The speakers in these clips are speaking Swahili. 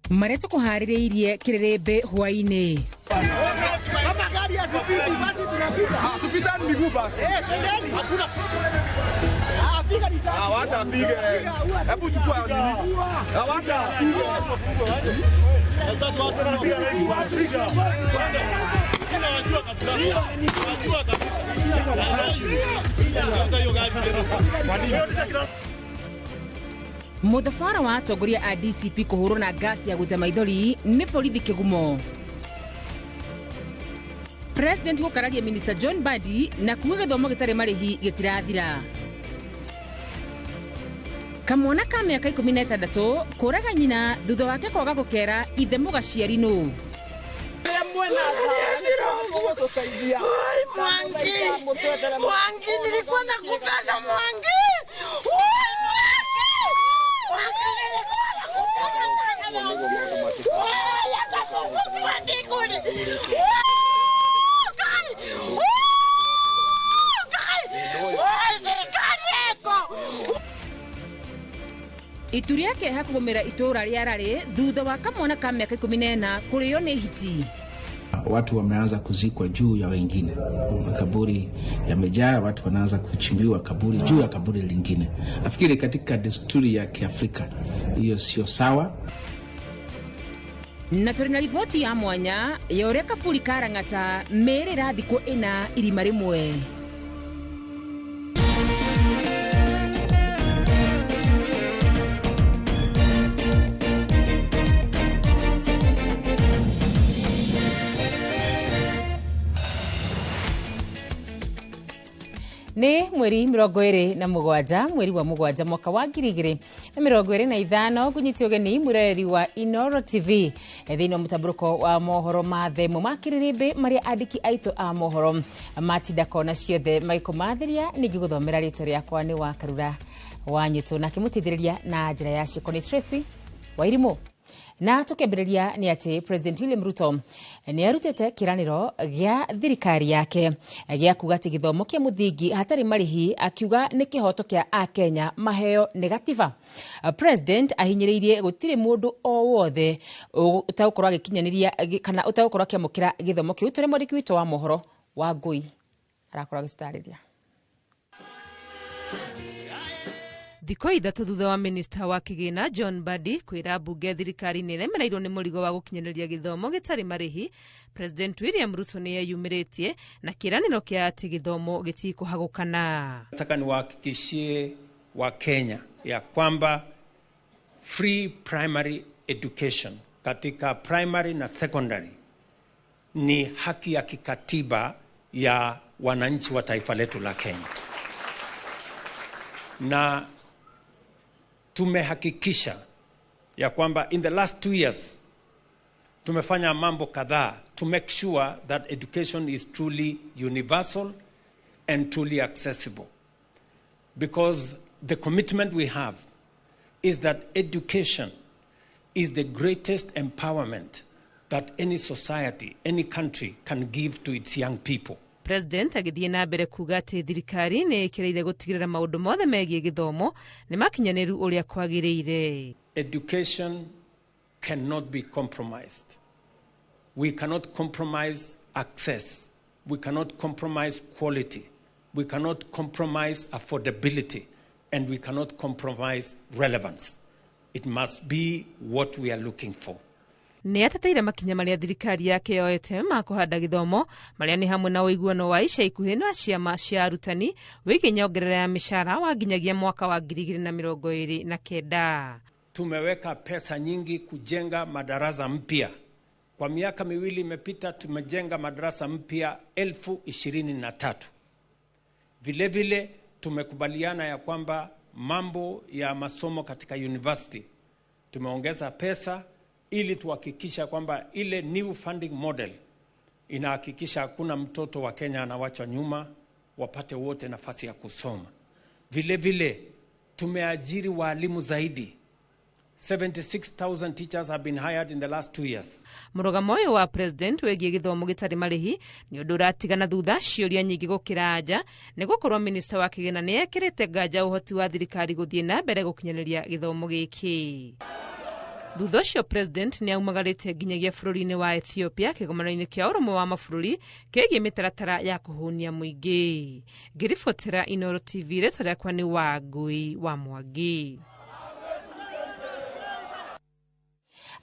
Mareto kuhaririirie kirerembe hwaini. Kama gari hazipiti basi tunapita. Tupita miguu basi. Tendeni. Hakuna. Piga ni sasa. Wacha pige. Hebu chukua nini? Wacha pige. Sasa watu wanapiga. Unajua kabisa. Unajua kabisa. Sasa hiyo gari tena. Muthafara wa atongoria a DCP kuhurwo na gasi ya guja maithori ni borithi kigumo. President gukararia Minister John Mbadi na kuuga githomo gitari marihi gitirathira. Kamwana ka miaka 16 kuraga nyina thutha wake kwaga gukera ithe mugaciari nu. Mwangi nilikuwa nakupenda Mwangi. Ituri yake hakugomera itura riarare thutha wa kamwana ka miaka 14 kuriyo ni hiti. Watu wameanza kuzikwa juu ya wengine. Makaburi yamejaa, watu wanaanza kuchimbiwa kaburi juu ya kaburi lingine. Nafikiri katika desturi ya Kiafrika hiyo sio sawa. Na turi na ripoti ya mwanya ya uria kaburi karang'ata merera thikũ ĩna irima rĩmwe. Ni mweri 27 mweri wa mugwanja mwaka wa 2025 kunyitio geni mureri wa Inoro TV thino mutaburuko wa mohoro mathemo makiririmbe maria andiki aito a mohoro matinda kona ciothe maiko matheria ningi guthomera rito riakwa ni wa Karura wanyito na kimutithiriria na njira ya Shikoni Tracy Wairimo. Na tukĩambĩrĩria ni ati President William Ruto ni arutete kiraniro gya thirikari yake gya kuga ati githomo kĩa mũthingi hatarĩ marĩhi, akiuga nĩ kĩhoto kĩa Akenya maheo negativa. President ahinyĩrĩirie gũtirĩ mũndũ o wothe ũtagũkorwo agĩkinyanĩria kana ũtagũkorwo akĩamũkĩra githomo kĩu. Tũrĩ mwandĩki witũ wa mohoro wa Ngui arakorwo agĩcitarĩria. Thiko ithatu thutha wa minister wa kigina John Mbadi kwira bunge thirikari niremereirwo ni murigo wa gukinyanĩria githomo gitari marihi, President William Ruto ni yeyumĩrĩtie na kiraniro kia ati githomo gitikuhagũkana. Nataka niwahakikishie wa Kenya ya kwamba free primary education katika primary na secondary ni haki ya kikatiba ya wananchi wa taifa letu la Kenya. Na tumehakikisha ya kwamba in the last 2 years tumefanya mambo kadhaa to make sure that education is truly universal and truly accessible, because the commitment we have is that education is the greatest empowerment that any society, any country can give to its young people. President agithie na mbere kuga ati thirikari ni ikireire gutigirira maundu mothe megie githomo ni makinyaniru uria kwagiriire. Education cannot be compromised. We cannot compromise access. We cannot compromise quality. We cannot compromise affordability. And we cannot compromise relevance. It must be what we are looking for. Ni atateire makinya maria thirikari yake yoete ma kuhanda githomo maria ni hamwe na uiguano wa ica ikuhi na ciama cia arutani wiki nyongerera ya mishahara wa nginyagia mwaka wa 2029. Tumeweka pesa nyingi kujenga madarasa mpya. Kwa miaka miwili imepita tumejenga madarasa mpya 23,000. Vile vile tumekubaliana ya kwamba mambo ya masomo katika university tumeongeza pesa ili tuhakikisha kwamba ile new funding model inahakikisha hakuna mtoto wa Kenya anawachwa nyuma, wapate wote nafasi ya kusoma. Vile vile tumeajiri walimu zaidi. 76,000 teachers have been hired in the last 2 years. Murugamo uyu wa president wegie githomo gitari marihi ni undu uratigana thutha ciuria nyingi gukira nja ni gukorwo minister wa kigina ni ekirite nganja uhoti wa thirikari guthie na mbere gukinyaniria githomo giki. Thutha ũcio president nĩ aumagarĩte nginyagia bũrũri-inĩ wa Ethiopia kĩgomano-inĩ kĩa ũrũmwe wa mabũrũri kĩgiĩ mĩtaratara ya kũhũnia mũingĩ. Ngĩribotera Inooro TV, rĩtwa rĩakwa nĩ Wangui wa Mwangi.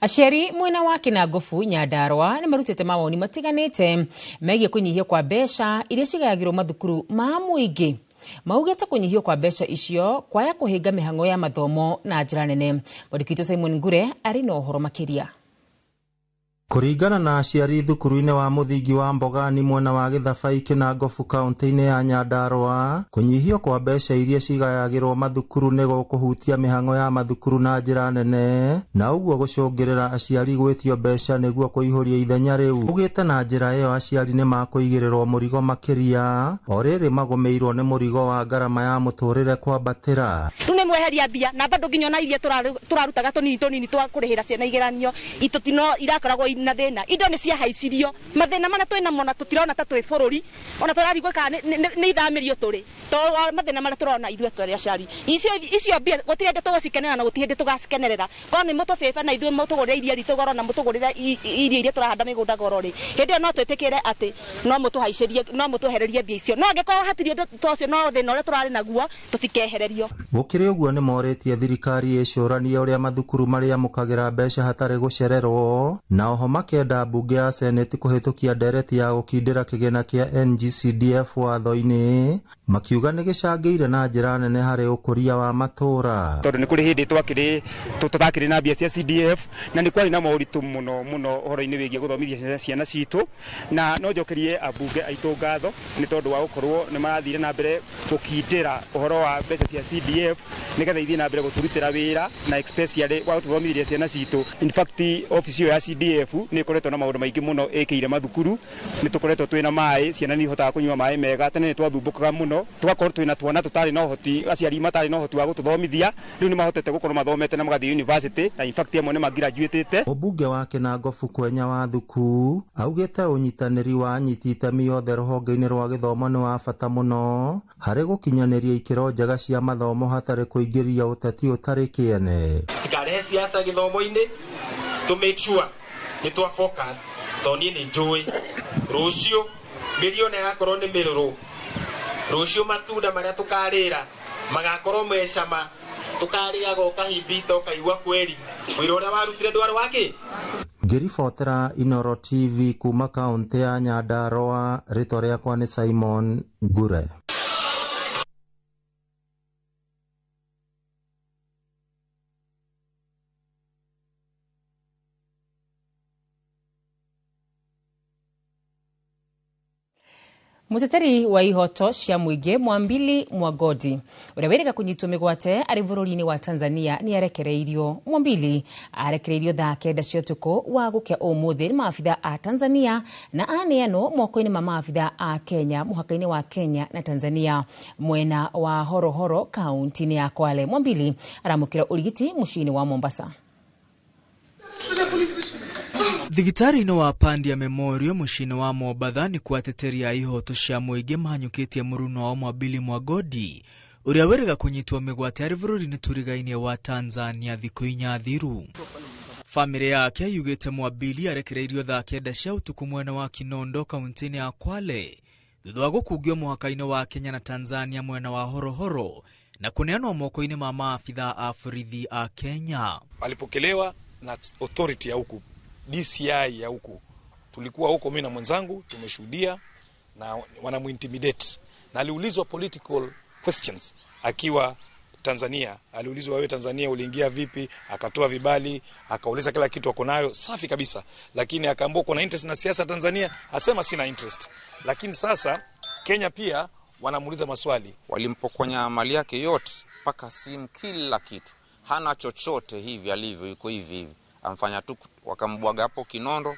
Aciari mwena wa Kinangofu Nyandarua nĩ marutĩte mawoni matiganĩte megiĩ kũnyihio kwa mbeca iria cigayagĩrwo mathukuru ma mũingĩ. Maugĩte kũnyihio kwa mbeca icio kwaya kũhinga mĩhang'o ya mathomo na njĩra nene. Mwandĩki Simon Ngure arĩ na ũhoro makĩria. Kũringana na aciari thukuru-inĩ wa mũthingi wa Mbogani mwena wa Gĩthabai Kinangofu kaunti-inĩ ya Nyandarua, kũnyihio kwa mbeca iria cigayagĩrwo mathukuru nĩ gũkũhutia mĩhang'o ya mathukuru na njĩra nene, na ũguo gũcũngĩrĩra aciari gwĩtio mbeca nĩguo kũihũria ithenya rĩu. Ugĩte na njĩra ĩyo aciari nĩ makũigĩrĩrwo mũrigo makĩria, o rĩrĩ magũmĩirwo nĩ mũrigo wa ngarama ya mũtũrĩre kwambatĩra. Rĩu nĩ mweheria mbia na bado nginya na iria tũrarutaga tũnini twa kũrĩhĩra ciana igeranio itũtino irakoragwo na thĩna. Indo nĩ ciahaicirio mathĩna mana twĩna mona tũtirona ta twĩ bũrũri ona tũrarigwĩka nĩ ithamĩrio tũrĩ to mathĩna marĩa tũrona ithuĩ tũrĩ aciari. Icio mbia gũtirĩ hĩndĩ tũgũcikenerera na gũtirĩ hĩndĩ tũgacikenerera. Korwo nĩ mũtũbĩba na ithuĩ mũtũgũrĩre iria ritũ goro na mũtũgũrĩre irio iria tũrahanda mĩgũnda goro rĩ, hĩndĩ ĩyo no twĩtĩkĩre atĩ no mũtũhaicĩrie no mũtũhererie mbia icio. No angĩkorwo hatirĩ ũndũ tũcio no thĩna ũrĩa tũrarĩ naguo tũtikehererio. Gũkĩrĩ ũguo nĩ morĩtie thirikari ĩcũranie ũrĩa mathukuru marĩa mũkagĩra mbeca hatarĩ gũcererwo, na oho makenda mbunge ya Senate kũhĩtũkia ndereti ya gũkindĩra kĩgĩna kĩa NGCDF watho-inĩ, makiuga nĩ gĩcangĩire na njĩra nene harĩ ũkũria wa matũũra. Tondũ nĩ kũrĩ hĩndĩ tũtakĩrĩ na mbia cia CDF na nĩ kwarĩ na moritũ mũno ũhoro-inĩ wĩgiĩ gũthomithia ciana citũ, na no njokerie ambunge aitũ ngatho nĩ tondũ wa gũkorwo nĩ marathire na mbere gũkindĩra ũhoro wa mbeca cia CDF nĩgetha ithiĩ na mbere gũtũrutĩra wĩra na especially wa gũthomithia ciana citũ. In fact office ya CDF nĩ ĩkoretwo na maũndũ maingĩ mũno ĩkĩire mathukuru. Nĩ tũkoretwo twĩna maĩ, ciana nĩ ihotaga kũnyua maĩ mega, tene nĩ twathumbũkaga mũno tugakorwo twĩna twana tũtarĩ na ũhoti, aciari matarĩ na ũhoti wa gũtũthomithia, rĩu nĩ mahotete gũkorwo mathomete na magathiĩ university na in fact amwe nĩ magraduatĩte. Mũmbunge wa Kinangofu Kwenya wa Thuku augĩte ũnyitanĩri wa anyiti itemi othe rũhonge-inĩ rwa gĩthomo nĩ wa bata mũno harĩ gũkinyanĩria ikĩro njega cia mathomo hatarĩ kũingĩria ũteti ũtarĩ kĩene. Tikarehe siasa gĩthomo-inĩ to make sure nĩ twa focus tondũ nĩ njũĩ rũciũ milioni yakorwo nĩ mĩrũrũ, rũciũ matunda marĩa tũkarĩra magakorwo mecama, tũkarĩaga ũkahimbita ũkaigua kweri wĩra ũrĩa warutire ndwarĩ wake. Ngĩribotera Inooro TV kuma kaunti ya Nyandarua, rĩtwa rĩakwa nĩ Simon Ngure. Muteteri wa ihoto cia muingĩ Mwambili Mwagodi ũrĩa wĩrĩga kũnyitwo mĩgwate arĩ bũrũri-inĩ wa Tanzania nĩ arekereirio. Mwambili arekereirio thaa 9 cia ũtukũ wa gũkĩa ũmũthĩ nĩ maabitha a Tanzania na aneanwo moko-inĩ ma maabitha a Kenya mũhaka-inĩ wa Kenya na Tanzania mwena wa Horohoro kaunti-inĩ ya Kwale. Mwambili aramũkĩra ũrigiti mũciĩ-inĩ wa Mombasa. Thigitari-inĩ wa Pandia Memorial mũciĩ-inĩ wa Mombasa nĩ kwateteria ihoto cia mũingĩ mahanyũkĩtie mũruno wa Mwambili Mwagodi ũrĩa wĩrĩga kũnyitwo mĩgwate arĩ bũrũri-inĩ tũrigainie wa Tanzania thikũ 4 thiru. Famĩlĩ yake yugĩte Mwambili arekereirio thaa 9 cia ũtukũ mwena wa Kinondo kaunti-inĩ ya Kwale thutha wa gũkungio mũhaka-inĩ wa Kenya na Tanzania mwena wa Horohoro na kũneanwo moko-inĩ ma maabitha a borithi a Kenya. Alipokelewa na authority ya huku DCI ya huku, tulikuwa huko mimi na mwenzangu tumeshuhudia, na wanamuintimidate, na aliulizwa political questions akiwa Tanzania. Aliulizwa wewe Tanzania uliingia vipi, akatoa vibali, akauliza kila kitu ako nayo safi kabisa, lakini akaambiwa uko na interest na siasa Tanzania, asema sina interest. Lakini sasa Kenya pia wanamuuliza maswali, walimpokonya mali yake yote mpaka simu, kila kitu, hana chochote hivi alivyo, yuko hivi amfanya tu, wakambwaga hapo Kinondo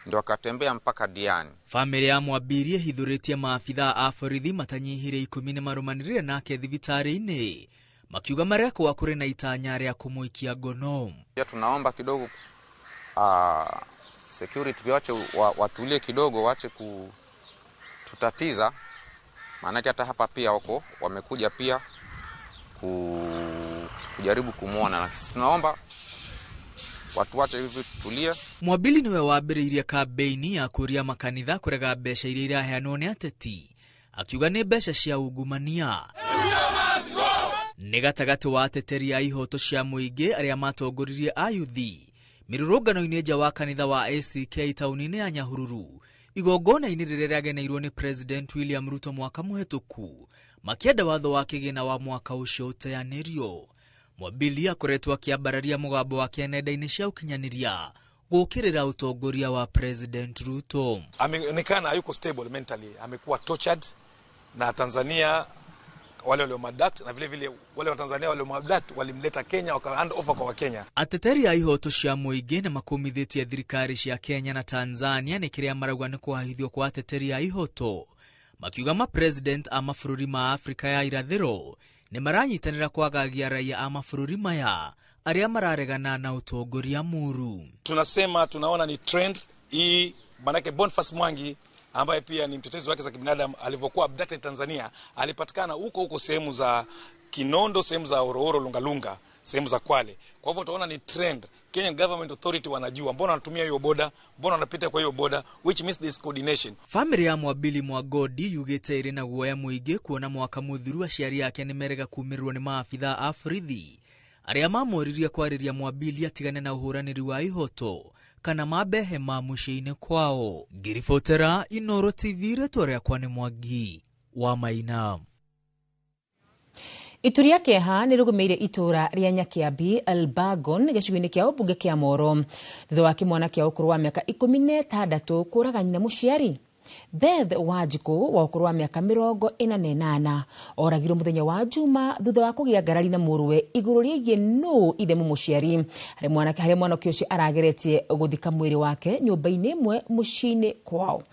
ndio akatembea mpaka Diani. Famĩlĩ ya Mwambili hithurĩtie maabitha a borithi matanyihire 10 marumanĩrĩre nake thibitarĩ-inĩ makiuga mareko kũrĩ na itanya rĩa kũmũikia ngono. Tunaomba kidogo security waache watulie kidogo, waache kututatiza, maana hata hapa pia wako wamekuja pia kujaribu kumuona, na sisi tunaomba watu wache hivi tulia. Mwabili niwe wambĩrĩirie kambeini ya kũria makanitha kũrega mbeca iria iraheanwo nĩ ateti, akiuga nĩ mbeca cia ungumania. Nĩ gatagatĩ wa ateteri a ihoto cia mũingĩ arĩa matongoririe ayuthi mirũrũngano-inĩ nja wa kanitha wa ACK taũni-inĩ ya Nyahururu, igongona-inĩ rĩrĩa rĩageneirwo nĩ President William Ruto mwaka mũhetũku, makĩenda watho wa kĩgĩna wa mwaka ũcio ũteanĩrio. Mwabili akoretwo akĩambararia mũgambo wake nenda-inĩ cia ũkinyanĩria gũkĩrĩra utongoria wa President Ruto. Ameonekana hayuko stable mentally, amekuwa tortured na Tanzania wale waliomadakt, na vile vile wale wa Tanzania waliomadakt walimleta Kenya waka hand over kwa Kenya. Ateteri a ihoto cia mũingĩ na makumithĩtie thirikari cia Kenya na Tanzania nĩ kĩrĩa marauga nĩ kwahithio kwa ateteri a ihoto, makiuga ma president a mabũrũri ma Afrika ya irathĩro nĩ maranyitanĩra kwagagia raia a mabũrũri maya arĩa mararegana na utongoria muru. Tunasema tunaona ni trend hii, manake Boniface Mwangi ambaye pia ni mtetezi wake za kibinadamu alivyokuwa abducted Tanzania, alipatikana huko sehemu za Kinondo, sehemu za Orooro, Lungalunga, sehemu za Kwale. Kwa hivyo tunaona ni trend. Kenyan Government Authority wanajua mbona wanatumia hiyo boda, mbona wanapita kwa hiyo boda, which means this coordination. Family ya Mwabili Mwagodi yugĩte ĩrĩ na guoya mũingĩ kuona mwaka mũthiru aciari yake nĩ merega kuumirwo nĩ maabitha a borithi arĩa mamoririe kwarĩria Mwabili atigane na ũhũranĩri wa ihoto kana mabehe ma mũciĩ-inĩ kwao. Ngiribotera Inooro TV, rĩtwa rĩakwa nĩ Mwangi wa Maina. Ituri ya Kĩeha nĩ rũgũmĩire itura rĩa Nyakiambi Elbagon gĩcigo-inĩ kĩa ũmbunge kĩa Moro thutha wa kĩmwana kĩa ũkũrũ wa mĩaka 16 kũraga nyina mũciari. Beth Wanjiku wa ũkũrũ wa mĩaka 48 oragirwo mũthenya wa Juma thutha wa kũgĩa ngarari na mũrũwe igũrũ rĩgiĩ nũ ithe mũciari harĩ mwana ũcio arageretie gũthika mwĩrĩ wake nyũmba-inĩ ĩmwe mũciĩ-inĩ kwao.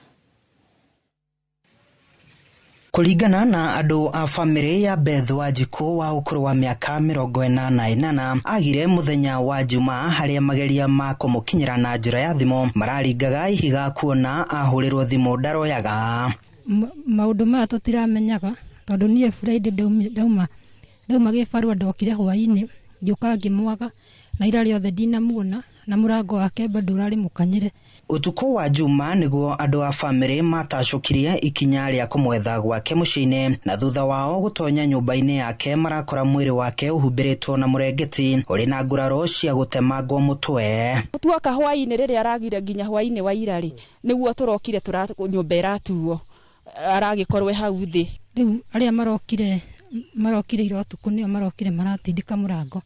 Kuringana na andũ a family ya Beth Wanjiku wa ũkũrũ wa mĩaka 48 agire mũthenya wa Juma harĩa mageria ma kũmũkinyĩra na njĩra ya thimũ mararingaga ihiga kuona ahũrĩrwo thimũ ndaroyaga. Maũndũ maya tũtiramenyaga tondũ niĩ Friday ndauma gĩbarua ndokire hwaĩ-inĩ ngĩũka ngĩmwaga na ira rĩothe ndinamuona na mũrango wake bado ũrarĩ mũkanyĩre. Utuko wa Juma nĩguo andũ a family matacokirie ikinya rĩa kũmwetha gwake mũciĩ-inĩ, na thutha wao gũtonya nyũmba-inĩ yake marakora mwĩrĩ wake ũhumbĩrĩtwo na mũrengeti ũrĩ na nguraro cia gũtemangwo mũtwe. Tuoka hwaĩ-inĩ rĩrĩa aragire nginya hwaĩ-inĩ wa irarĩ nĩguo tũrokire nyũmba ĩratuo aragĩkorwo hau thĩ. Rĩu arĩa marokire ira ũtukũ nĩo marokire maratindĩka mũrango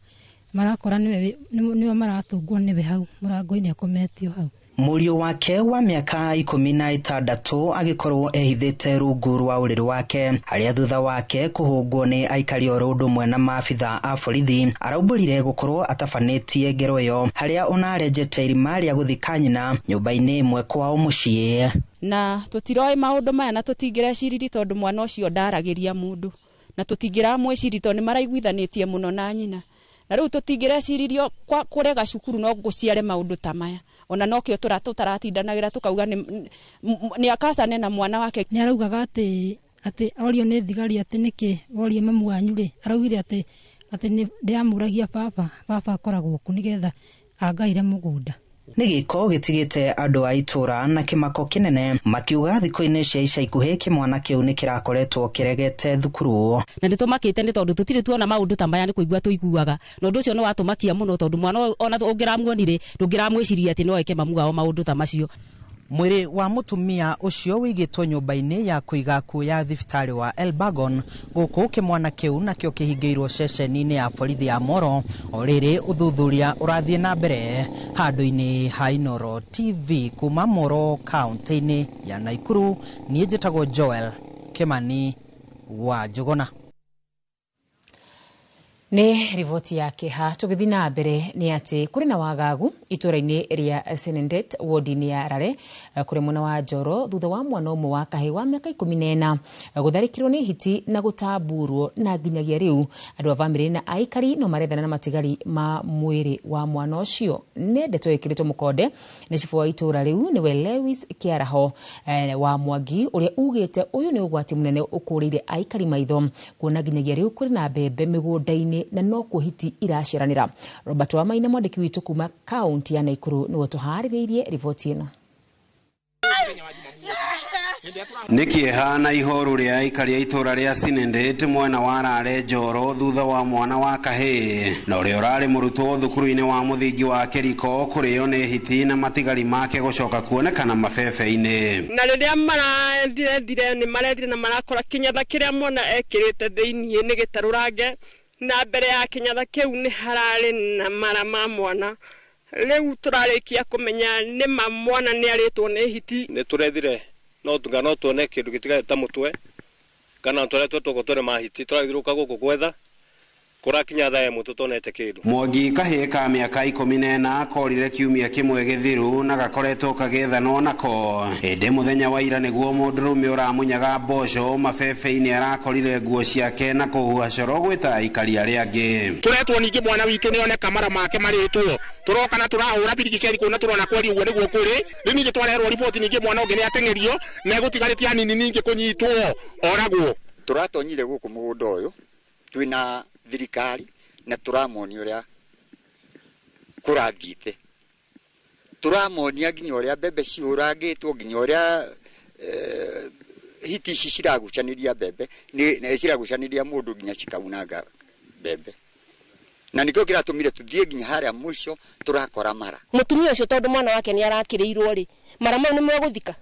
marakora nĩo maratũngwo nĩwe hau mũrango-inĩ akometio hau. Mũriũ wake wa mĩaka 16 agĩkorwo ehithĩte rungu rwa ũrĩrĩ wake harĩa thutha wake kũhũngwo nĩ aikari oro ũndũ ũmwe na maabitha a borithi araumbũrire gũkorwo atabanĩtie ngero ĩyo harĩa ona arenjete irima rĩa gũthika nyina nyũmba-inĩ ĩmwe kwao mũciĩ. Na tũtiroĩ maũndũ maya na tũtingĩreciriri tondũ mwana ũcio ndaragĩria mũndũ na tũtingĩramwĩciri tondũ nĩ maraiguithanĩtie mũno na nyina. Na rĩu tũtingĩreciririo kũrega cukuru no gũciare maũndũ ta maya. Ona nokio tũtaratindanagĩra tukauga nĩ akacane na mwana wake. Nĩ araugaga atĩ orio nĩ thigari atĩ nĩkĩ orie mamu wanyu rĩ, araugire atĩ ndĩamũragia baba akoragwo ku nĩgetha angaire mũgũnda. Nĩ gĩko gĩtigĩte andũ a itũra na kĩmako kĩnene makiuga thikũ-inĩ cia ica ikuhĩ kĩmwana kĩu nĩ kĩrakoretwo kĩregete thukuru. Na nĩtũmakĩte nĩ tondũ tũtirĩ tuona maũndũ ta maya nĩ kũigua tũiguaga, na ũndũ ũcio nĩ watũmakia mũno tondũ mwana ona ũngĩramuonire ndũngĩramwĩciria atĩ no eke mamu wao maũndũ ta macio. Mwĩrĩ wa mũtumia ũcio wĩigĩtwo nyũmba-inĩ ya kũiga kuo ya thibitarĩ wa Elbagon gũkũ kĩmwana kĩu nakĩo kĩhingĩirwo ceceni-inĩ ya borithi ya Moro o rĩrĩ ũthuthuria ũrathiĩ na mbere. Handũ-inĩ ha Inooro TV kuma Moro kaunti-inĩ ya Naikuru, niĩ njĩtagwo Joel Kimani wa Njuguna. Nĩ riboti ya Kĩeha. Tũgĩthiĩ na mbere nĩ atĩ kũrĩ na wagagu itũra-inĩ rĩa Senendet wodi-inĩ ya Rare kũrĩ mwena wa Njoro thutha wa mwana ũmwe wa kahĩĩ wa mĩaka 14 gũtharĩkĩrwo nĩ hiti na gũtamburwo na nginyagia rĩu andũ a bamĩrĩ na aikari no marethana na matigari ma mwĩrĩ wa mwana ũcio. Nĩ ndeto ĩkĩrĩtwo mũkonde nĩ cibu wa itũra rĩu nĩwe Lewis Kĩaraho wa Mwangi ũrĩa ugĩte ũyũ nĩ ũgwati mũnene ũkũrĩire aikari maitho kuona nginyagia rĩu kũrĩ na mbembe mĩgũnda-inĩ itũra-inĩ na no kuo hiti iraciaranĩra. Robert Wamaina mwandĩki witũ kuma kaunti ya Naikuru nĩwe tũharĩrĩirie riboti ĩno. Nikieha na ihoru ria aikari a itura ria Sinendet mwena wa Rare Njoro thutha wa mwana wa kahii na uria urari murutwo thukuru-ini wa muthingi wa Keriko kurio ni hiti na matigari make gucoka kuonekana mabebe-ini. Na riria marathire ni marethire na marakora kinyatha kiria mwana ekirite thiini ni gitarurange na mbere ya kinyatha kiu ni harari na mara ma mwana. Riu turarikia kumenya ni mwana ni aritwo ni hiti. Ni turethire no tungano tuone kindu gitigaye ta mutwe kana twaretwo tugotore mahiti turaithiruka guku gwetha kurakinya thaa mutu tonete kindu. Mwangi kahii ka miaka 14 akorire kiumia kimwe githiru na gakoretwo kagethano nako indi muthenya wa ira niguo mundurume uramunyaga mboco mabebe-ini arakorire nguo ciake na kuhuha coro gwita aikari aria angi. Turetwo ningi mwana witu nioneka mara make maritwo turoka na turahura birigiceri kuna turona kweri uguo niguo kuri ri ningi twarerwo riboti ningi mwana ungi ni atengerio na egutigarĩtie nini ningi kunyitwo oragwo. Turatonyire guku mugunda uyu twina thirikari na turamoni uria kurathite turamonia nginya uria bebe ciurangitwo nginya uria hiti ici ciragucaniria bebe ni ciragucaniria mundu nginya cikaunanga bebe na nikio kiratumire tuthie nginya haria mwisho turakora mara. Mutumia ucio tondu mwana wake ni arakiriirwo ri mara mau ni meguthika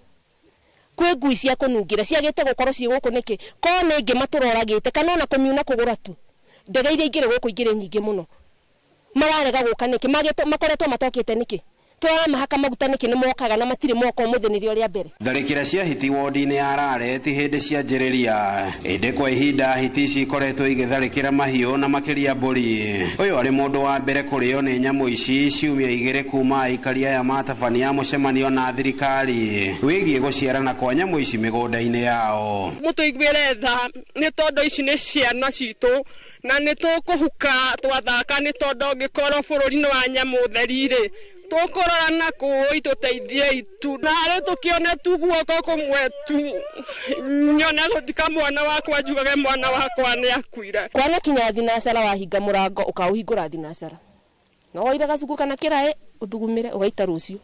kwe ngui cia kunungira ciagite gukorwo ci guku niki kone ingi maturoragite kana na kumiuna kugura tu ndege iria ingire guku ingire nyingi muno mararega guka niki makoretwo matokite niki mahaka maguta niki ni mokaga na matire moko muthinirio ria mbere. Tharikira cia hiti wodi-ini ya Rare ti hindi cia njiriria indi kwa ihinda hiti ici ikoretwo igitharikira mahiu na makiria mburi. Uyu ari mundu wa mbere kurio ni nyamu ici ciumia igire kuma aikari aya matabania mucemanio na thirikari wigie guciarana kwa nyamu ici migunda-ini yao. Mutuiguire tha ni tondu ici ni ciana citu na ni tukuhuka twathaka ni tondu ngikorwo bururi-ini wa nyamu therire tukorora na kuitu teithie itu na ari tukione tu guoko kumwe tu nyone guthika mwana wakwa njugage mwana wakwa ni akuire. Kwana kinya thinacara wahinga murango ukauhingura thinacara no waira gacuku kana kirae uthugumire ugaita rucio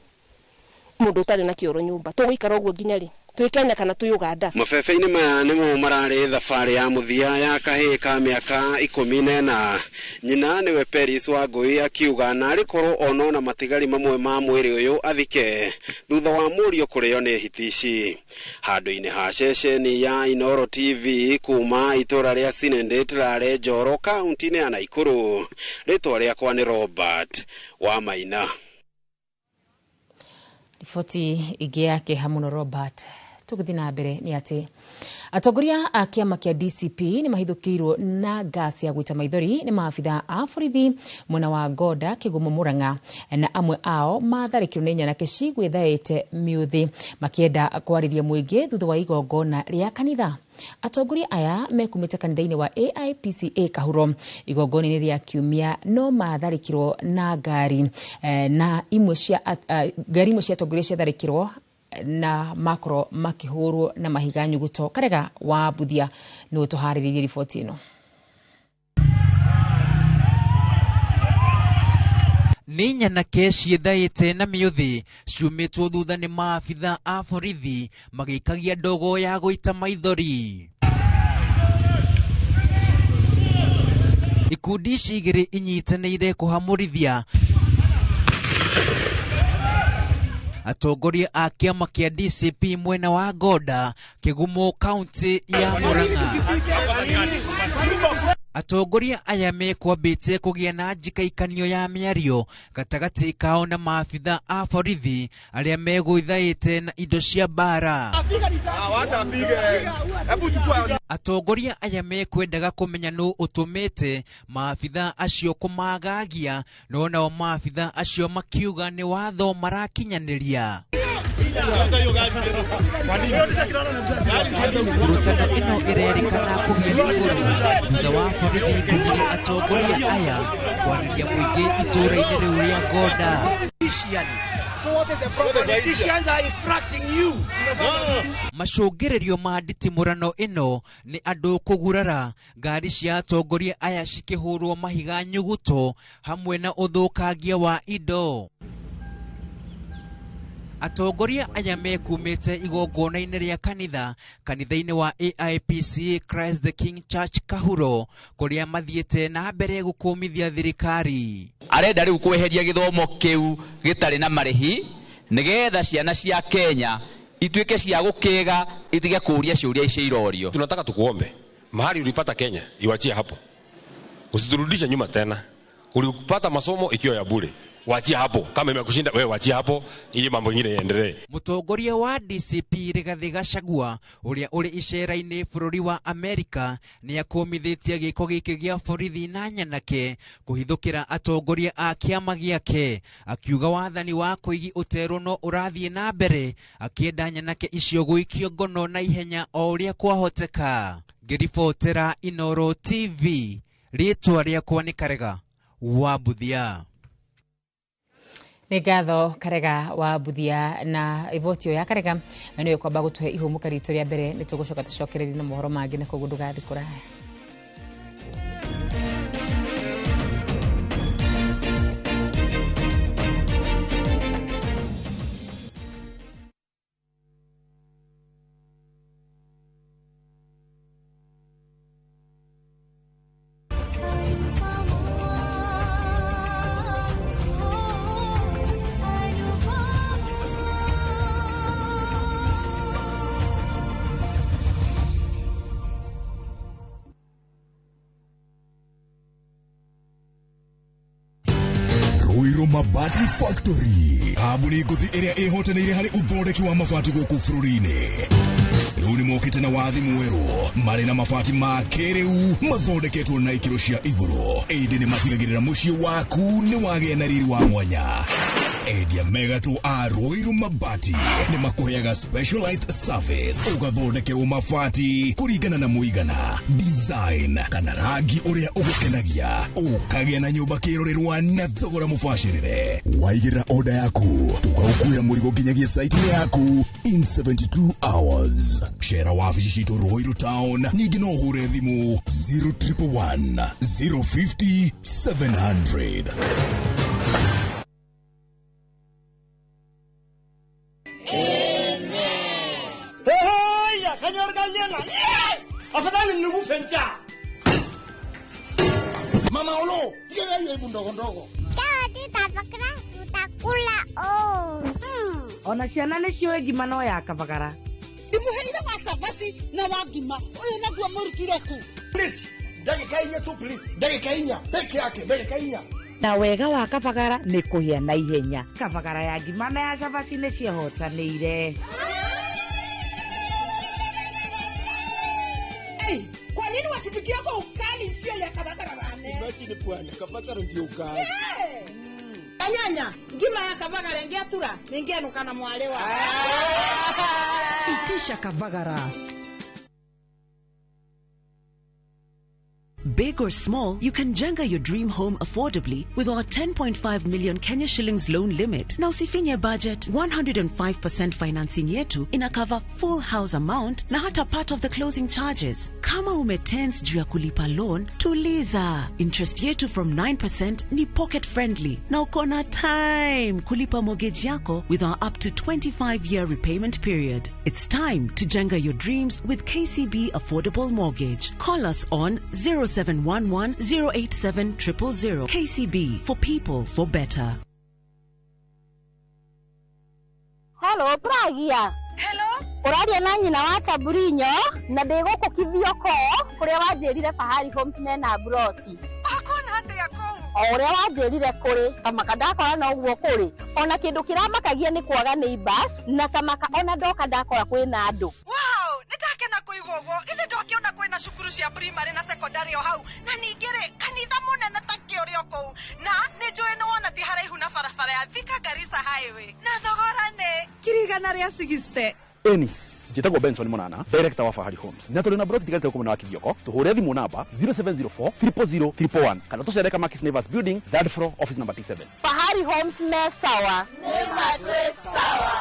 mundu utari na kioro nyumba tuguikara uguo nginya ri twikenya kana twi Uganda. Mabebe-ini maya nimo marari thabari ya muthia ya kahii ka miaka 14 nyina niwe Peris Wangui akiuga na arikorwo onona matigari mamwe ma mwiri uyu athike thutha wa murio kurio ni hiti ici handu-ini ha ceceni ya Inoro TV kuma itura ria Sinendet Rare Njoro kaunti-ini ya Naikuru. Ritwa riakwa ni Robert Wamaina. Riboti ingi yake hamuno Robert. Tuguthi na mbere ni ati atongoria a kiama kia DCP ni mahithukirwo na gasi ya gwita maithori ni maafitha a borithi mwena wa Goda Kigumo Murang'a na amwe ao matharikirwo ni nyanake cigwithaite miuthi makienda kwariria muingi thutha wa igongona ria kanitha. Atongoria aya mekumite kanitha-ini wa AIPCA Kahuro igongona-ini ria kiumia no matharikirwo na ngari na imwe cia ngari imwe cia atongoria ciatharikirwo na makoro makihurwo na mahiga nyuguto. Karega wa Buthia ni utuhariririe riboti ino. Ni nyanake ciethaite na miuthi ciumitwo thutha ni maabitha a borithi magikagia ndogo ya guita maithori. Ikundi cigiri inyitanĩire kuhamurithia atongoria a kiama kia DCP mwena wa Goda Kigumo kaunti ya Murang'a. Atongoria aya mekwambite kugia na njikaikanio ya miario gatagati kao na maabitha a borithi aria megwithaite na indo cia bara. Atongoria aya mekwendaga kumenya no utumite maabitha acio kumagagia no nao maabitha acio makiuga ni watho marakinyaniria. Ngurutano ino irerikana kugia iguru thutha wa borithi kugiria atongoria aya kwariria muingi itura-ini riu ria Goda. politician. So what is the problem? Politicians are instructing you. Macũngĩrĩrio ma nditimũrano ĩno nĩ andũ kũgurara, ngari cia atongoria aya cikĩhũrwo mahiga nyuguto hamwe na ũthũkangia wa indo. Atongoria aya mekumĩte igongona-inĩ rĩa kanitha-inĩ wa AIPC Christ the King Church Kahuro, kũrĩa mathiĩte na mbere gũkũmithia thirikari. Arenda rĩu kweheria gĩthomo kĩu gĩtarĩ na marĩhi nĩgetha ciana cia Kenya ituĩke cia gũkĩga itige kũria ciũria icio irorio. Tunataka tukuombe mahali ulipata Kenya iwachie hapo, usiturudishe nyuma tena. Ulipata masomo ikiwa ya bure, wachia hapo. Kama imekushinda wewe wachia hapo ili mambo mengine yaendelee. Mũtongoria wa DCP Rigathĩ Gachagua ũrĩa ũrĩ icera-inĩ bũrũri wa Amerika nĩ akũmithĩtie gĩko gĩkĩ gĩa borithi na nyanake kũhithũkĩra atongoria a kĩama gĩake, akiuga wathani wa kũigi ũtero no ũrathiĩ na mbere, akĩenda nyanake icio gũikio ngono na ihenya o ũrĩa kwahoteka. Ngĩribotera Inooro TV, rĩtwa rĩakwa nĩ Karega wa Buthia. Nĩ ngatho Karega wa Buthia, na ivotio ya Karega nĩyo kwamba gũtũhe ihũmuka ritũ rĩa mbere. Nĩ tũgũcoka tũcokererie na mohoro mangĩ, na koguo ndũgathiĩ kũraya. Mabati Factory, kambuni nguthi ĩrĩa ĩhotanĩire harĩ ũthondeki wa mabati gũkũ bũrũri-inĩ. Rĩu nĩ mokĩte na wathi mwerũ, marĩ na mabati ma kĩrĩu mathondeketwo na ikĩro cia igũrũ. Ĩndĩ nĩ matigagĩrĩra mũciĩ waku nĩ wagĩa na riri wa mwanya. Endia megatũ a Ruiru Mabati nĩ makũheaga specialized service, ũgathondekerwo mabati kũringana na mũigana, design kana rangi ũrĩa ũgũkenagia, ũkagĩa na nyũmba kĩrorerwa na thogora mũbacĩrĩre. Waigĩrĩra order yaku, tũgagũkuĩra mũrigo nginyagia site-inĩ yaku in 72 hours. Cera wabici citũ Ruiru Town, ningĩ no ũhũre thimũ 0111 050 700. Afadhali mnigufe njaa. Mama Olo, tiene hiyo hebu ndogo ndogo. Tutakula ona ciana nĩ ciũĩ ngima no ya kabagara. Ndimuheire wasabasi na wagima. Uyu naguo mũrutire ku. Please, ndagĩka inya tu please. Ndagĩka inya peke yake, ndagĩka inya. Na wega wa kabagara nĩ kũhĩa na ihenya. Kabagara ya ngima na ya cabaci nĩ cihotanĩire. Kwa nini watupikia kwa ukali sio ya kabagara bane? Imagine bwana, kabagara ndio ukali. Anyanya, ngima ya kabagara ngiatura, ningenuka na mwalewa. Itisha kabagara. Big or small, you can jenga your dream home affordably with our 10.5 million Kenya shillings loan limit. Na usifinye budget, 105% financing yetu ina cover full house amount na hata part of the closing charges. Kama umetense juu ya kulipa loan, tuliza. Interest yetu from 9% ni pocket friendly. Na ukona time kulipa mortgage yako with our up to 25-year repayment period. It's time to jenga your dreams with KCB Affordable Mortgage. Call us on 0711-087-000. KCB, for people, for better. Hello, Pragia. Hello? Uradia na nyina wa Taburinyo na ndĩgũkũ kithioko kũrĩa wanjĩrire Fahari Homes mena broti. Akona hata yako. Ũrĩa wanjĩrire kũrĩ kamaka ndakora na ũguo kũrĩ. Ona kĩndũ kĩramakagia nĩ kwaga neighbors na kamaka ona ndoka ndakora kwĩna andũ. Wow, nĩndakena kũigua ũguo. Ithe ndakĩona kwĩna cukuru cia primary na secondary o hau. Na ningĩ kanitha mũnene ta kĩũrĩa kũu. Na nĩnjũĩ nĩ wona ti haraihu na barabara ya Thika Garissa Highway. Na thogora nĩ kirigana rĩa 60. Eni, Njitagwo Benson Monana, director wa Fahari Homes. Na tuli na bro tigalete huko na wakivyoko. Tuhure thimu namba 0704 000 111. Kana tucereka Makis Nevers Building, 3rd floor, office number T7. Fahari Homes me sawa. Nema twe sawa.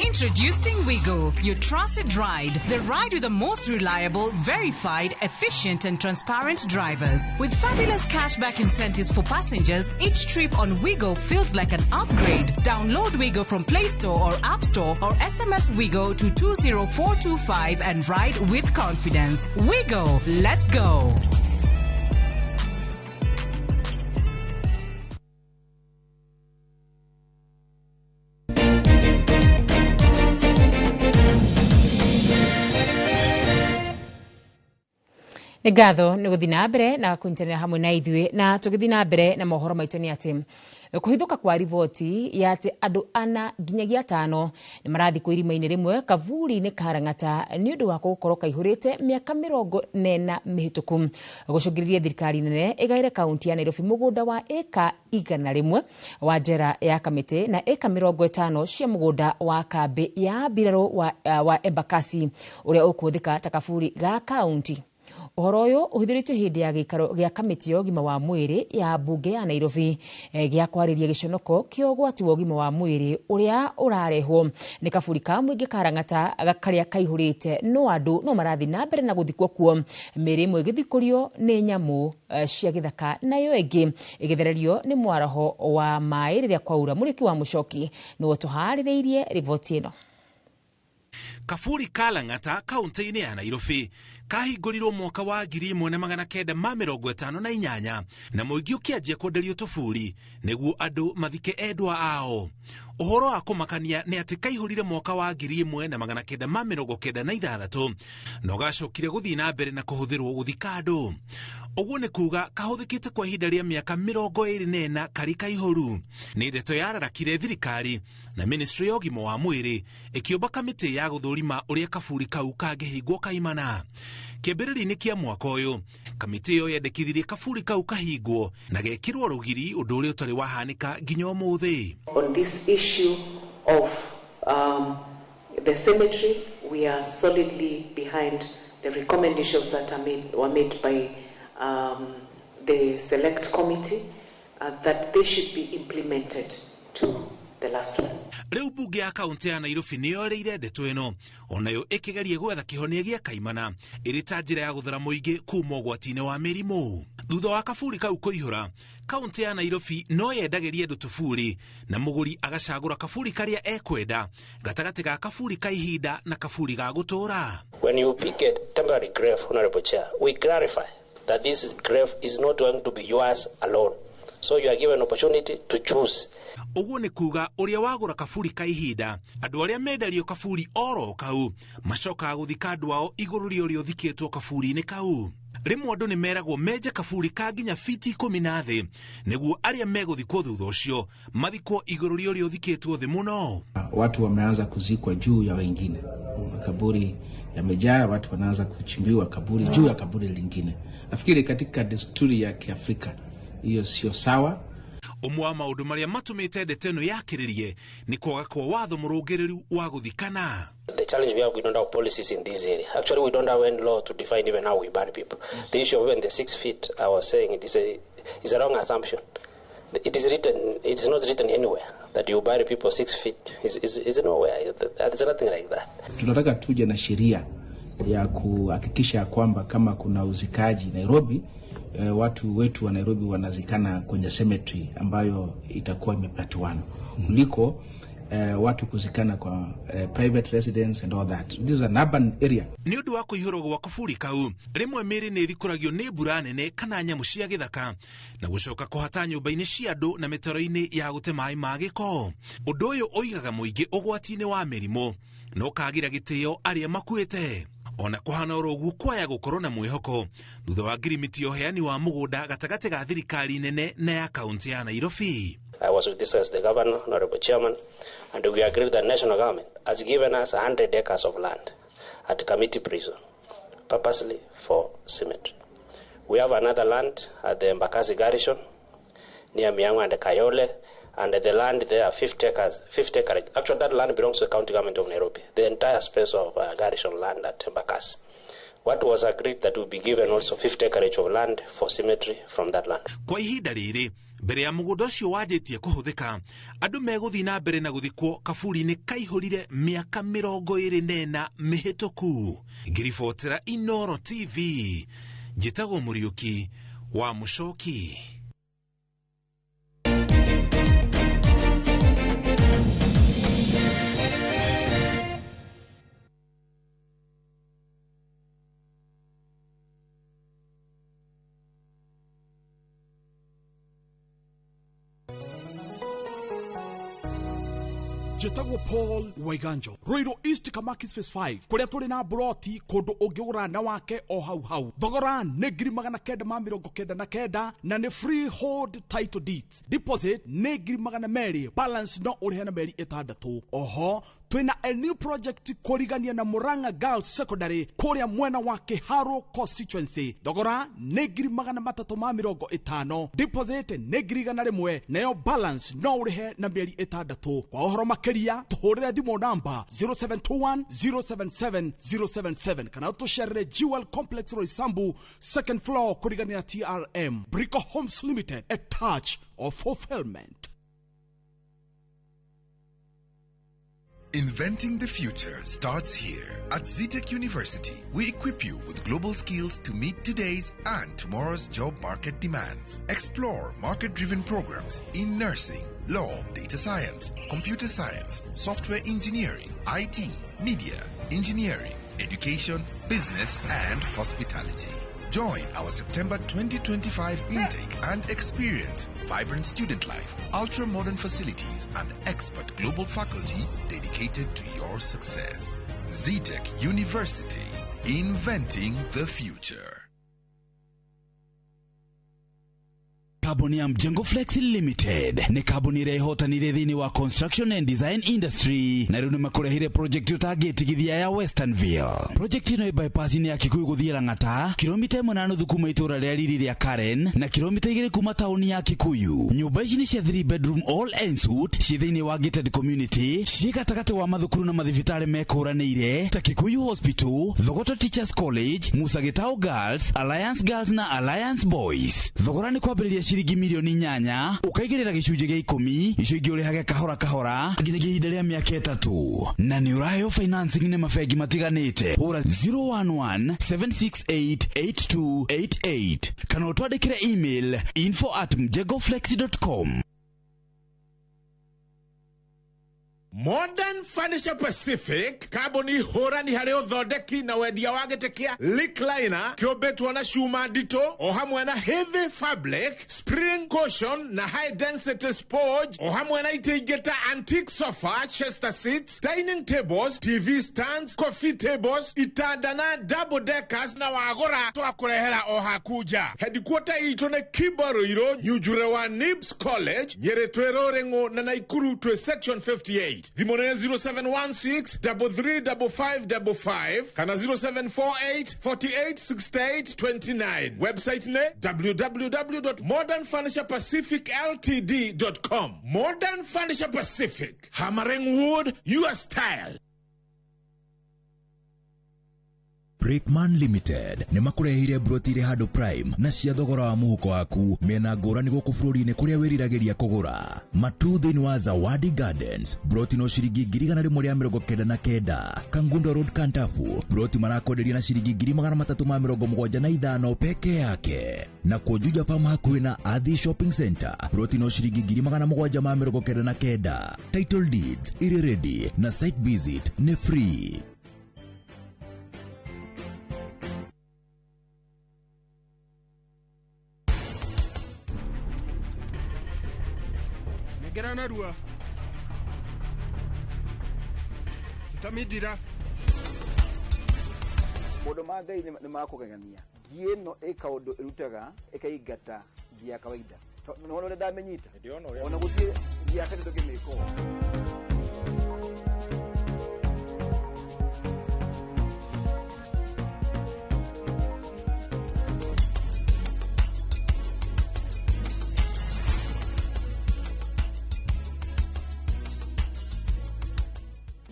Introducing Wigo, your trusted ride. The ride with the most reliable, verified, efficient and transparent drivers. With fabulous cashback incentives for passengers, each trip on Wigo feels like an upgrade. Download Wigo from Play Store or App Store or SMS Wigo to 20425 and ride with confidence. Wigo, let's go. Ngatho nĩ gũthiĩ na mbere na kũnyitanĩra hamwe na ithuĩ na tũgĩthiĩ na mbere na mohoro maitũ nĩ atĩ kũhithũka kwa riboti ya atĩ andũ 4 nginyagia 5 nĩ marathi kwa irima-inĩ rĩmwe kavuri-inĩ Karang'ata nĩ ũndũ wa gũkorwo kaihũrĩte mĩaka 40 mĩhĩtũku gũcũngĩrĩria thirikari nene ĩgaĩre kaunti ya Nairobi mũgũnda wa eka 100 wa njera ya Kamĩtĩ na eka 50 cia mũgũnda wa kambĩ ya mbirarũ wa Embakasi ũrĩa ũkũhũthĩka ta kavuri ga kaunti. Ũhoro ũyũ ũhithĩrĩtio hĩndĩ ya gĩikaro gĩa kamĩtĩ ya ũgima wa mwĩrĩ ya mbunge ya Nairobi gĩa kwarĩria gĩconoko kĩa ũgwati wa ũgima wa mwĩrĩ ũrĩa ũrarehwo nĩ kaburi ka mũingĩ Karang'ata karĩa kaihũrĩte no andũ no marathi na mbere na gũthikwo kuo mĩrĩ ĩmwe ĩgĩthikũrio nĩ nyamũ cia gĩthaka nayo ĩngĩ ĩgĩthererio nĩ mwaraho wa maĩ rĩrĩa kwaura. Mũrĩki wa Mũchoki nĩwe tũharĩrĩirie riboti ĩno. Kaburi Karang'ata kaunti-inĩ ya Nairobi kahingũrirwo mwaka wa 1958 na mũingĩ ũkĩanjia kwenderio tũburi nĩguo andũ mathike endwa ao. Ũhoro wa kũmakania nĩ atĩ kaihũrire mwaka wa 1996 na ũgacokire gũthiĩ na mbere na kũhũthĩrwo gũthika andũ. Ũguo nĩ kuga kahũthĩkĩte kwa ihinda rĩa mĩaka 24 karĩ kaihũru. Nĩ ndeto yararakire thirikari na ministry ya ũgima wa mwĩrĩ ĩkĩũmba kamĩtĩ ya gũthũrima ũrĩa kaburi kau kangĩhingwo kaimana. Kĩambĩrĩria-inĩ kĩa mwaka ũyũ kamĩtĩ ĩyo yendekithirie kaburi kau kahingwo na gekĩrwo rũgiri ũndũ ũrĩa ũtarĩ wahanĩka nginya ũmũthĩ. On this issue of the cemetery, we are solidly behind the recommendations that were made by the select committee that they should be implemented to the last one. Rĩu mbunge ya kaunti ya Nairobi nĩyoreire ndeto ĩno onayo ĩkĩgeria gwetha kĩhonia gĩa kaimana ĩrĩ ta njĩra ya gũthara mũingĩ kuma ũgwati-inĩ wa mĩrimũ. Thutha wa kaburi kau kũihũra, kaunti ya Nairobi no yendagĩrie andũ tũburi na mũgũri agacagũra kaburi karĩa ekwenda gatagatĩ ga kaburi ka ihinda na kaburi ga gũtũũra. When you pick a temporary grave, Honorable Chair, we clarify that this grave is not going to be yours alone. So you are given an opportunity to choose. Ũguo nĩ kuga ũrĩa wagũra kaburi ka ihinda andũ arĩa mendario kaburi oro kau macokaga gũthika andũ ao igũrũ rĩa ũrĩa ũthikĩtwo kaburi-inĩ kau. Rĩmwe andũ nĩ meragwo menje kaburi ka nginya fiti 10 na thĩ nĩguo arĩa megũthikwo thutha ũcio mathikwo igũrũ rĩa ũrĩa ũthikĩtwo thĩ mũno. Watu wameanza kuzikwa juu ya wengine. Makaburi yamejaa, watu wanaanza kuchimbiwa kaburi juu ya kaburi lingine. Nafikiri katika desturi ya Kiafrika hiyo sio sawa. Ũmwe wa maũndũ marĩa matũmĩte ndeto ĩno yakĩrĩrie nĩ kwaga kwa watho mũrũngĩrĩru wa gũthikana. The challenge we have, we don't have policies in this area. Actually, we don't have any law to define even how we bury people. The issue of even the 6 feet, I was saying, it is a wrong assumption. It is not written anywhere that you bury people 6 feet. Is nowhere. There's nothing like that. Tunataka tuje na sheria ya kuhakikisha kwamba kama kuna uzikaji Nairobi, watu wetu wa Nairobi wanazikana kwenye cemetery ambayo itakuwa imepatiwana kuliko watu kuzikana kwa private residence and all that. This is an urban area. Nĩ ũndũ wa kũihũrwo gwa kaburi kau, rĩmwe mĩrĩ nĩ ĩthikũragio nĩ mbura nene kana nyamũ cia gĩthaka na gũcoka kũhata nyũmba-inĩ cia andũ na mĩtaro-inĩ ya gũte maĩ ma gĩko. Ũndũ ũyũ ũigaga mũingĩ ũgwati-inĩ wa mĩrimũ no kagira gĩtĩo arĩa makuĩte. Ona kũhana ũguo kwaya gũkorwo na mwĩhoko thutha wa ngirimiti ya ũheani wa mũgũnda gatagatĩ ga thirikari nene na ya kaunti ya Nairobi. I was with this as the governor, Honorable Chairman, and we agreed that the national government has given us 100 acres of land at Kamiti Prison, purposely for cemetery. We have another land at the Embakasi Garrison near Miangu and Kayole, and the land there are 50 acres. Actually, that land belongs to the county government of Nairobi. The entire space of Garrison land at Embakasi. What was agreed that will be given also 50 acres of land for cemetery from that land. Kwa ihinda riri mbere ya mugundo ucio wanjitie kuhuthika andu meguthi na mbere na guthikwo kaburi-ini kaihurire miaka 24 mihituku. Ngiribotera Inoro TV, njitagwo Muriuki wa Mucoki. Jetagwo Paul Waiganjo Roiro East Kamakis Phase 5 kuria turi na broti kundu ungiura na wake o hau thogora ni 999 na ni freehold title deeds. Deposit ni 200 balance no urihe na meri 6. Oho twina a new project kurigania na Murang'a Girls Secondary kuria mwena wa Kiharo constituency. Thogora ni 350. Deposit ni 100 nayo balance no urihe na meri 6. Kwa ohoro makeria tuhurire thimo namba 0721077077 kana utusherere Jewel Complex Roysambu second floor kurigania TRM. Brico Homes Limited, a touch of fulfillment. Inventing the future starts here. At Zetech University, we equip you with global skills to meet today's and tomorrow's job market demands. Explore market-driven programs in nursing, law, data science, computer science, software engineering, IT, media, engineering, education, business, and hospitality. Join our September 2025 intake and experience vibrant student life, ultra-modern facilities, and expert global faculty dedicated to your success. Zetech University, inventing the future. Kabuni ya Mjengo Flex Limited ni kabuni irehotanire thini wa construction and design industry na riu makurehire project utagetigithia ya Westernville. Project ino bypass ni ya Kikuyu guthia Lang'ata, kilomita 1.5 kuma itura ria riri ria Karen na kilomita 2 kuma tauni ya Kikuyu. Nyumba ici ni cia 3 bedroom all en suite ci thini wa gated community ci gatagate wa mathukuru na mathibitari mekuranire ta Kikuyu Hospital, Thogoto Teachers College, Musa Gitau Girls, Alliance Girls na Alliance Boys. Thogora ni kwambiriria shiringi milioni 8 ukaigirira gicunje gia 10 icio ingi urihage kahora nginyagia ihinda ria miaka 3 na ni urayo financing ni mafegi matiganite ura 011-768-8288 kana utwandikire email info@mjegoflex.com. Modern Furniture Pacific kaboni hora ni hareo thodeki na wendia wagetekia Lickliner kiobetwa na shuma dito o hamwe na heavy fabric spring cushion na high density sponge o hamwe na itegeta antique sofa chester seats dining tables TV stands coffee tables itanda na double deckers na wagora twakurehera o hakuja headquarter ito ne Kibaroiro Nyujure wa Nibs College Nyeretwero Rengo na Naikuru to section 58. Vimone 0716-335555 kana 0748-486829. Website ne www.modernfurniturepacificltd.com. Modern Furniture Pacific, hammering wood, your style. Brickman Limited ni makurehire brotire hado prime na cia thogora wa muhuko waku mena ngurani guku bururi-ini kuria wiriragiria kugura matu thini wa Zawadi Gardens broti no ciringi 199 Kangundo Road Kantafu broti marakoderia na ciringi 375 peke yake na kujuja farm hakuhi na Adhi Shopping Center broti no ciringi 799 title deeds iri ready na site visit ni free. Gerana rua. Tamidira. Modo magai ni makugegania. Gie no ekaundo irutaga ekaigata gia kawaida. No no ndamenyita. Ona gutie gia kende dogemeko.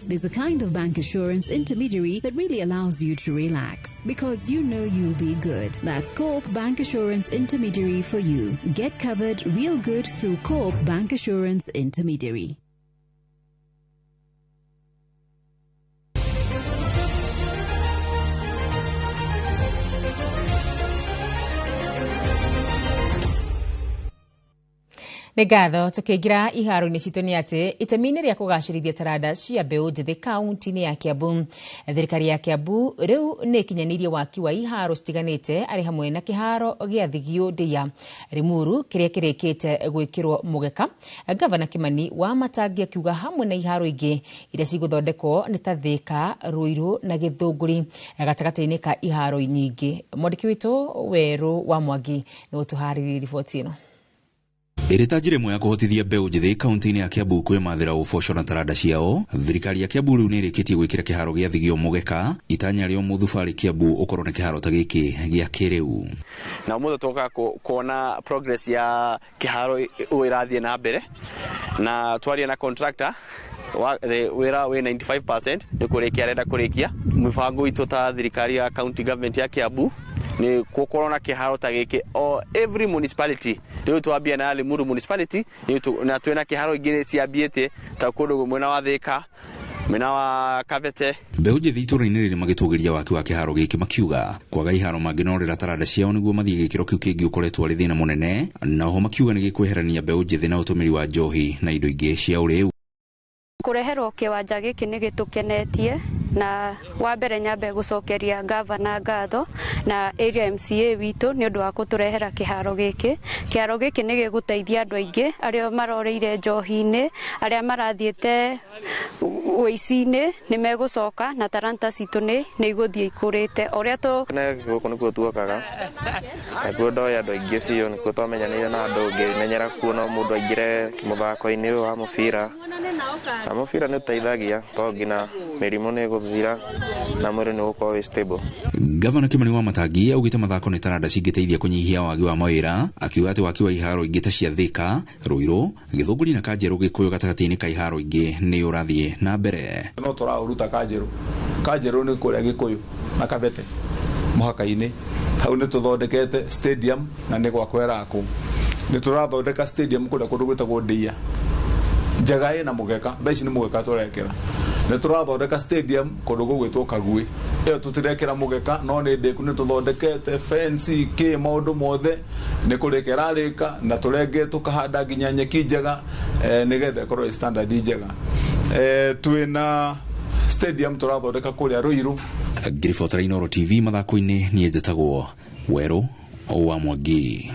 There's a kind of bank assurance intermediary that really allows you to relax because you know you'll be good. That's Coop Bank Assurance Intermediary for you. Get covered real good through Coop Bank Assurance Intermediary. Negatho tukigira iharo-ini citu ni ati itemi-ini ria kugacirithia taranda cia mbeu njithi kaunti-ini ya Kiambu. Thirikari ya Kiambu riu ni ikinyanirie waki wa iharo citiganite ari hamwe na kiharo gia Thigio Ndia Rimuru kiria kirikite gwikirwo mugeka. Gavana Kimani wa Matangi akiuga hamwe na iharo ingi iria ciguthondekwo ni ta Thika, Ruiru na Githunguri gatagati-ini ka iharo nyingi. Mwandiki witu Weru wa Mwangi ni utuhariririe riboti ino. Iritajire mwe ya kuhotithia mbeu njithi kaunti-ini ya Kiambu kwĩmathĩra ũboco na taranda ciao. Thirikari ya Kiambu rĩu nĩrĩkĩtie gwĩkĩra kĩharo gĩa Thigio Mugeka itanya rĩo mũthubarĩ Kiambu ũkorwo nĩ kĩharo ta gĩkĩ gĩa kĩrĩu. Na mũthũ tũka kuona progress ya kĩharo ĩrathiĩ na mbere na twaria na contractor wĩra wĩ 95% nĩ kũrĩkia arenda kũrĩkia. Mĩbango itũ ta thirikari ya county government ya Kiambu ni kukorona kiharo ta giki o every municipality riu twambia na Limuru municipality na twena kiharo ingine ciambiete ta kundu mwena wa Thika mwena wa Kavete. Mbeu njithi itũra-inĩ rĩrĩ magĩtũgĩria waki wa kiharo gĩkĩ makiuga kwaga iharo mangĩnorĩra taranda ciao nĩguo mathiĩ gĩkĩro kĩu kĩngĩ ũkoretwo arĩ thĩna mũnene, na oho makiuga nĩ gĩkweherania mbeu njithi na ũtũmĩri wa njohi na indo ingĩ cia ũrĩu. Kureherwo kiwanja giki ni gitukenetie na wa mbere nyambe gucokeria gavana ngatho na area MCA witu ni undu wa kuturehera kiharo giki. Kiharo giki ni giguteithia andu aingi aria maroreire njohi-ini, aria marathiete uici-ini ni megucoka na taranta citu ni iguthie ikurite oria tu guku nikuo tuokaga nakuo ndoya andu aingi biu nikuo twamenyanire na andu ngimenyera kuona mundu aingire muthako-ini wa mubira na mubira ni uteithagia to ngina mirimu ni guthira na mwiri ni gukorwo wi stable. Gavana Kimani wa Matangi augite mathako ni taranda cingĩteithia kunyihia wagi wa mawĩra, akiuga ati waki wa iharo ingĩ ta cia Thika, Ruiru, Githunguri na Kanjeru Gikuyu gatagati-ini ka iharo ingĩ ni ũrathiĩ na mbere. No tũraũruta Kanjeru ni kũrĩa Gikuyu na Kavete muhaka-ini hau ni tuthondekete stadium na ni gwakwera ku ni turathondeka stadium kũrĩa kũndũ gwĩtagwo Ndia Njagaĩ na Mugeka. Beci ni Mugeka turekera ni turathondeka stadium kundu gugwitwo Kagui iyo tutirekera Mugeka no ni Ndeku ni tuthondekete fence ki maundu mothe ni kurekera rika na turenge tukahanda nginya nyeki njega nigetha ikorwo standard njega. Twina stadium turathondeka kuria Ruiru. Ngiribotera Inooro TV mathako-ini ni njĩtagwo Weru wa Mwangi.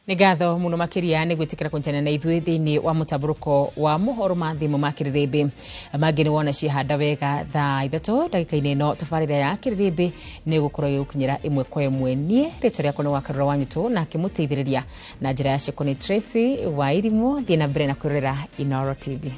Nĩ ngatho mũno makĩria nĩ gwĩtĩkĩra kũnyitana na ithuĩ thĩinĩ wa mũtabũrũko wa mohoro ma thimũ ma Kĩrĩrĩmbĩ. Mangĩ nĩ wona ciĩhanda wega thaa 3 ndagĩka-inĩ ĩno tabarĩra ya Kĩrĩrĩmbĩ nĩ gũkorwo gũkinyĩra ĩmwe kwa ĩmwe. Niĩ rĩtwa rĩakwa nĩ Wakarũra Wanyũtũ na akĩmũteithĩrĩria na njĩra ya ciĩko nĩ Tracy Wairimu. Thiĩ na mbere na kwĩrorera Inooro TV.